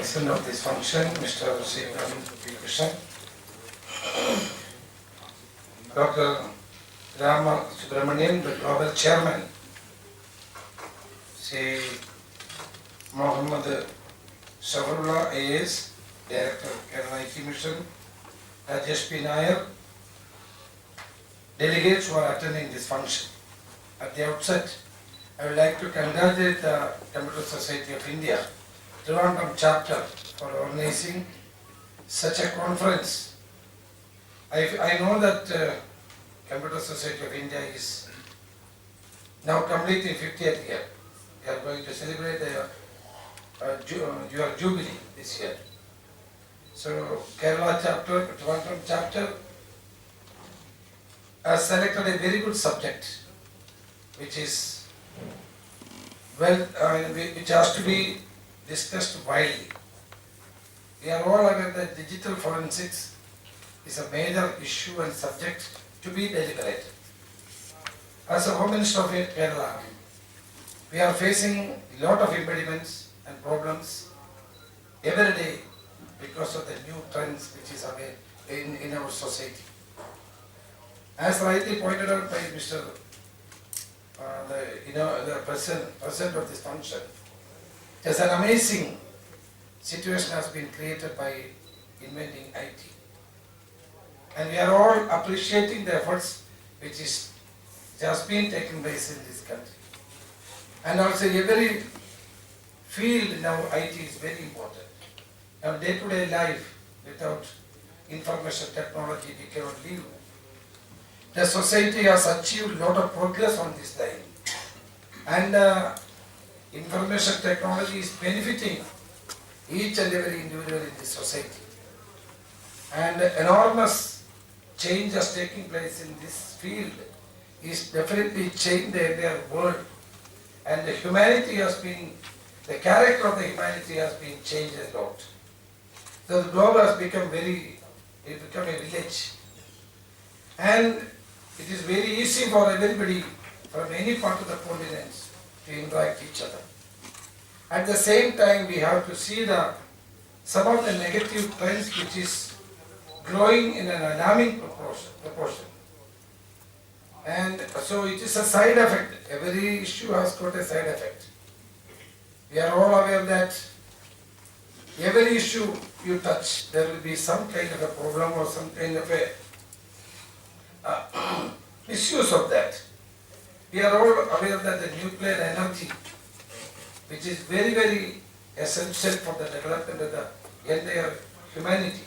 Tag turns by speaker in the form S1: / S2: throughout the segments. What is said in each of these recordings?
S1: chairperson of this function, Mr. Sivam P. Krishnan, Dr. Rama Subramanian, the global chairman, Sri Mohammed Safarullah AS, Director of Kerala IT Mission, Rajesh P. Nair, delegates who are attending this function. At the outset, I would like to congratulate the Computer Society of India, Trivandrum chapter, for organizing such a conference. I know that Computer Society of India is now completing 50th year. We are going to celebrate your jubilee this year. So Kerala chapter, Trivandrum chapter has selected a very good subject, which is which has to be discussed widely. We are all aware that digital forensics is a major issue and subject to be deliberated. As a Home Minister of Kerala, we are facing a lot of impediments and problems every day because of the new trends which is available in our society. As rightly pointed out by Mr. The president of this function, there's an amazing situation has been created by inventing IT. And we are all appreciating the efforts which has been taking place in this country. And also every field now IT is very important. Our day-to-day life without information technology we cannot live. The society has achieved a lot of progress on this line. And information technology is benefiting each and every individual in this society. And enormous change is taking place in this field is definitely changing the entire world. And the character of the humanity has been changed a lot. So the globe has become a village. And it is very easy for everybody from any part of the continent to interact each other. At the same time, we have to see some of the negative trends which is growing in an alarming proportion. And so it is a side effect. Every issue has got a side effect. We are all aware that every issue you touch, there will be some kind of a problem or some kind of a misuse of that. We are all aware that the nuclear energy, which is very, very essential for the development of the entire humanity,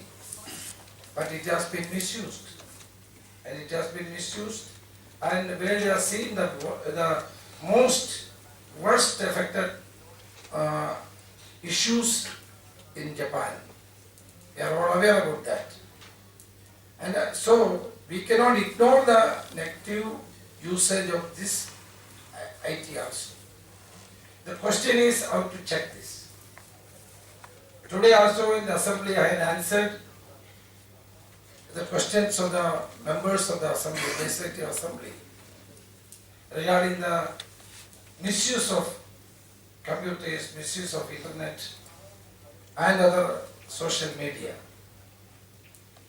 S1: but it has been misused. And it has been misused, and where we are seeing the most worst affected issues in Japan. We are all aware about that. And so we cannot ignore the negative usage of this IT also. The question is how to check this. Today also in the assembly I had answered the questions of the members of the assembly, legislative assembly, regarding the misuse of computers, misuse of internet and other social media.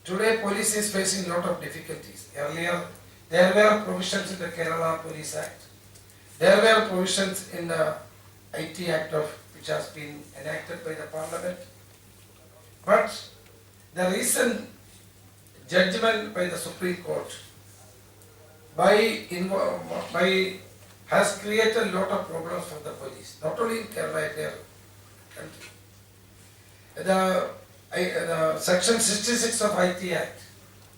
S1: Today police is facing a lot of difficulties. Earlier there were provisions in the Kerala Police Act. There were provisions in the IT Act which has been enacted by the Parliament. But the recent judgment by the Supreme Court has created a lot of problems for the police, not only in Kerala, entire country. The Section 66 of IT Act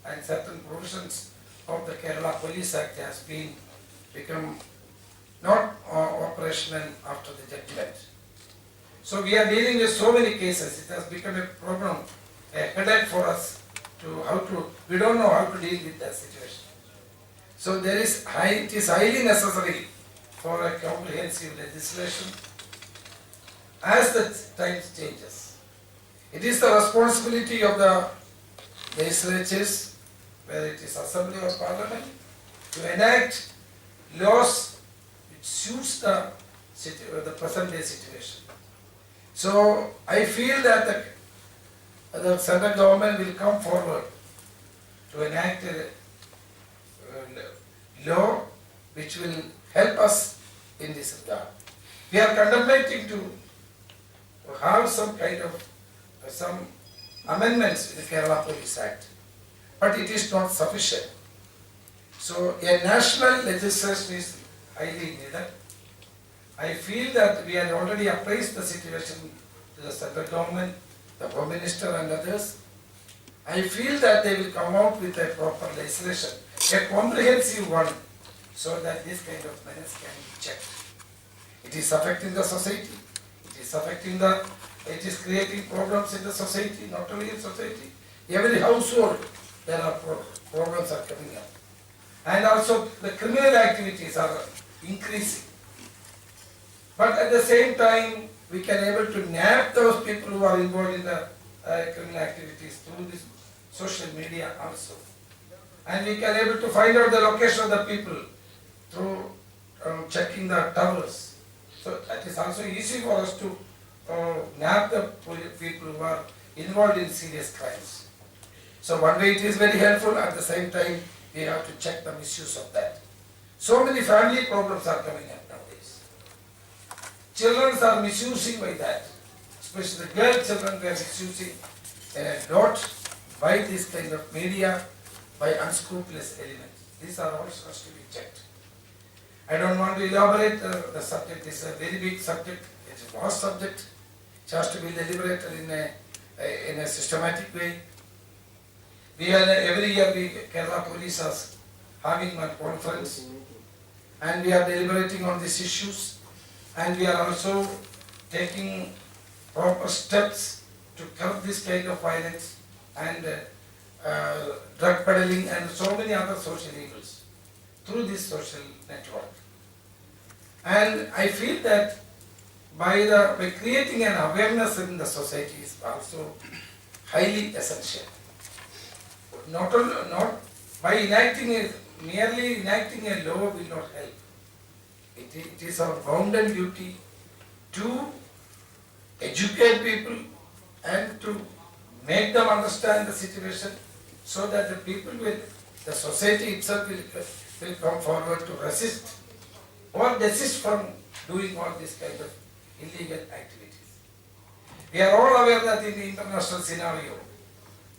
S1: and certain provisions of the Kerala Police Act has become not operational after the judgment. So we are dealing with so many cases. It has become a problem, a headache for us we don't know how to deal with that situation. So it is highly necessary for a comprehensive legislation as the times changes. It is the responsibility of the legislatures, whether it is assembly or parliament, to enact laws which suits the present day situation. So I feel that the central government will come forward to enact a law which will help us in this regard. We are contemplating to have some kind of some amendments in the Kerala Police Act, but it is not sufficient. So a national legislation is highly needed. I feel that we have already appraised the situation to the central government, the Home Minister and others. I feel that they will come out with a proper legislation, a comprehensive one, so that this kind of menace can be checked. It is affecting the society, it is creating problems in the society, not only in society, every household there are problems are coming up. And also the criminal activities are increasing. But at the same time, we can able to nab those people who are involved in the criminal activities through this social media also. And we can able to find out the location of the people through checking the towers. So that is also easy for us to nab the people who are involved in serious crimes. So one way it is very helpful, at the same time we have to check the misuse of that. So many family problems are coming up nowadays. Children are misusing by that, especially the girl children, they are misusing a lot by this kind of media, by unscrupulous elements. These are also has to be checked. I don't want to elaborate the subject. This is a very big subject. It's a vast subject. It has to be deliberated in a systematic way. We are every year Kerala Police is having one conference, and we are deliberating on these issues, and we are also taking proper steps to curb this kind of violence and drug peddling and so many other social evils through this social network. And I feel that by creating an awareness in the society is also highly essential. Not by merely enacting a law will not help. It is our bounden duty to educate people and to make them understand the situation, so that the society itself will come forward to resist or desist from doing all this kind of illegal activities. We are all aware that in the international scenario,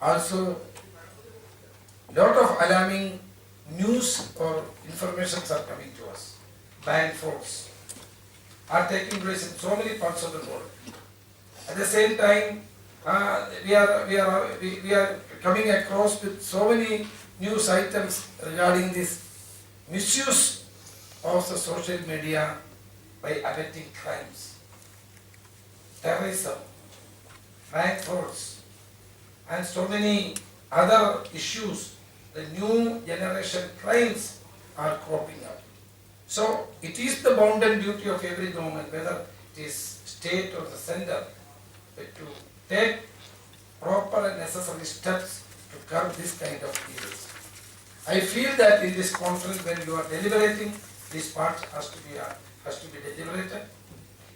S1: also lot of alarming news or informations are coming to us. Banned foods are taking place in so many parts of the world. At the same time, we are coming across with so many news items regarding this misuse of the social media by abetting crimes, terrorism, banned foods, and so many other issues. The new generation crimes are cropping up. So it is the bounden duty of every government, whether it is state or the center, to take proper and necessary steps to curb this kind of evils. I feel that in this conference, when you are deliberating, this part has to be deliberated.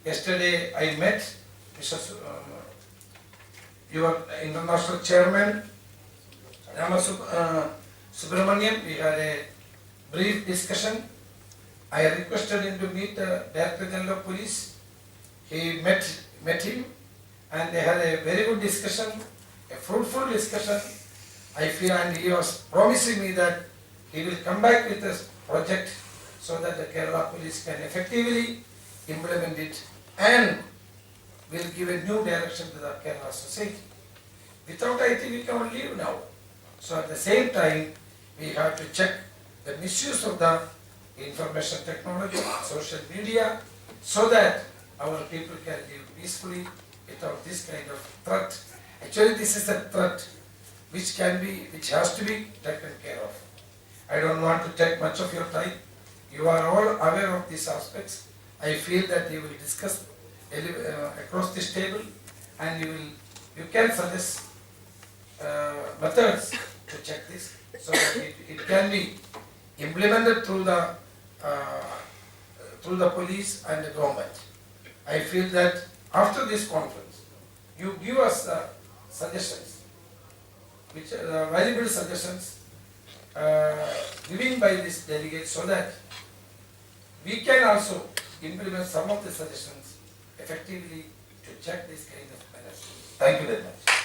S1: Yesterday I met Mr. Your international chairman, Subramaniam. We had a brief discussion. I requested him to meet the Director General of Police. He met him, and they had a very good discussion, a fruitful discussion. I feel, and he was promising me that he will come back with a project so that the Kerala Police can effectively implement it and will give a new direction to the Kerala society. Without IT, we cannot live now. So at the same time, we have to check the misuse of the information technology, social media, so that our people can live peacefully without this kind of threat. Actually, this is a threat which has to be taken care of. I don't want to take much of your time. You are all aware of these aspects. I feel that you will discuss across this table, and you can suggest methods to check this, so that it can be implemented through the police and the government. I feel that after this conference, you give us the suggestions, which are the valuable suggestions given by this delegate, so that we can also implement some of the suggestions effectively to check this kind of measures. Thank you very much.